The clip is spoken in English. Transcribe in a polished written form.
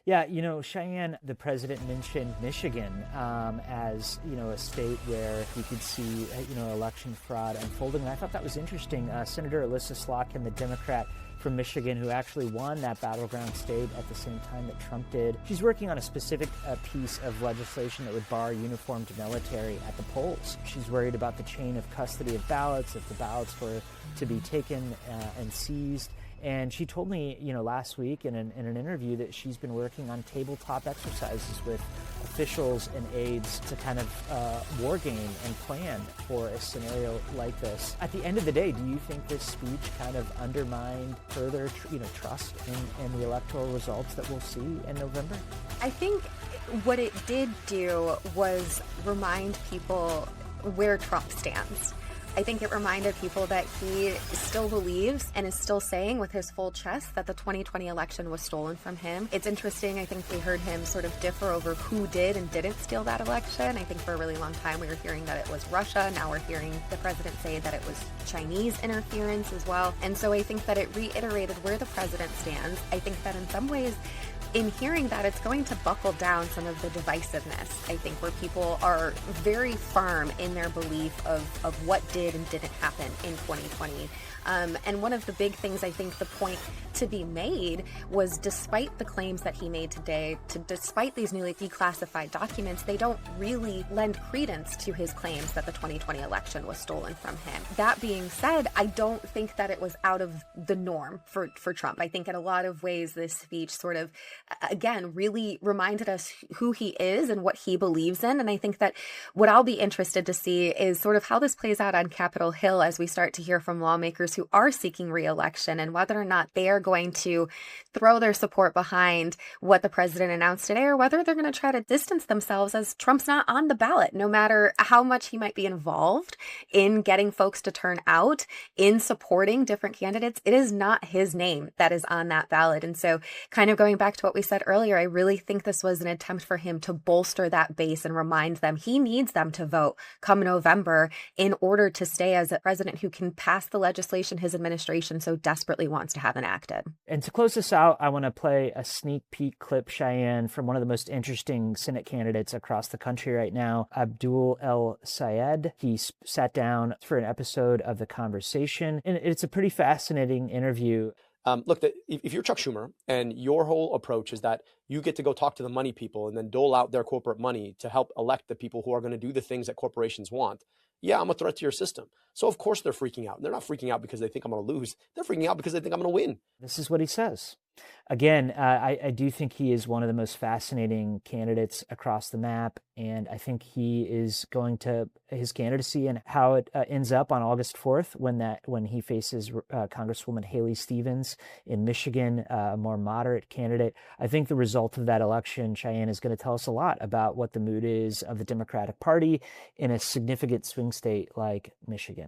Yeah, Cheyenne, the president mentioned Michigan as, a state where he could see, election fraud unfolding. And I thought that was interesting. Senator Alyssa Slotkin, the Democrat from Michigan, who actually won that battleground state at the same time that Trump did. She's working on a specific piece of legislation that would bar uniformed military at the polls. She's worried about the chain of custody of ballots, if the ballots were to be taken and seized. And she told me, last week in an interview that she's been working on tabletop exercises with officials and aides to kind of war game and plan for a scenario like this. At the end of the day, do you think this speech kind of undermined further, trust in the electoral results that we'll see in November? I think what it did do was remind people where Trump stands. I think it reminded people that he still believes and is still saying with his full chest that the 2020 election was stolen from him. It's interesting. I think we heard him sort of differ over who did and didn't steal that election. I think for a really long time we were hearing that it was Russia. Now we're hearing the president say that it was Chinese interference as well. And so I think that it reiterated where the president stands. I think that in some ways, in hearing that, it's going to buckle down some of the divisiveness, I think, where people are very firm in their belief of what did and didn't happen in 2020. And one of the big things, I think, the point to be made was, despite the claims that he made today, despite these newly declassified documents, they don't really lend credence to his claims that the 2020 election was stolen from him. That being said, I don't think that it was out of the norm for Trump. I think in a lot of ways, this speech sort of, again, really reminded us who he is and what he believes in. And I think that what I'll be interested to see is sort of how this plays out on Capitol Hill as we start to hear from lawmakers who are seeking re-election, and whether or not they are going to throw their support behind what the president announced today, or whether they're going to try to distance themselves as Trump's not on the ballot, no matter how much he might be involved in getting folks to turn out, in supporting different candidates. It is not his name that is on that ballot. And so, kind of going back to what we said earlier, I really think this was an attempt for him to bolster that base and remind them he needs them to vote come November in order to stay as a president who can pass the legislation his administration so desperately wants to have enacted. And to close this out, I want to play a sneak peek clip, Cheyenne, from one of the most interesting Senate candidates across the country right now, Abdul El Sayed. He sat down for an episode of The Conversation, and it's a pretty fascinating interview. Look, if you're Chuck Schumer and your whole approach is that you get to go talk to the money people and then dole out their corporate money to help elect the people who are going to do the things that corporations want, yeah, I'm a threat to your system. So of course they're freaking out. And they're not freaking out because they think I'm going to lose. They're freaking out because they think I'm going to win. This is what he says. Again, I do think he is one of the most fascinating candidates across the map, and I think he is going to his candidacy and how it ends up on August 4th when he faces Congresswoman Haley Stevens in Michigan, a more moderate candidate. I think the result of that election, Cheyenne, is going to tell us a lot about what the mood is of the Democratic Party in a significant swing state like Michigan.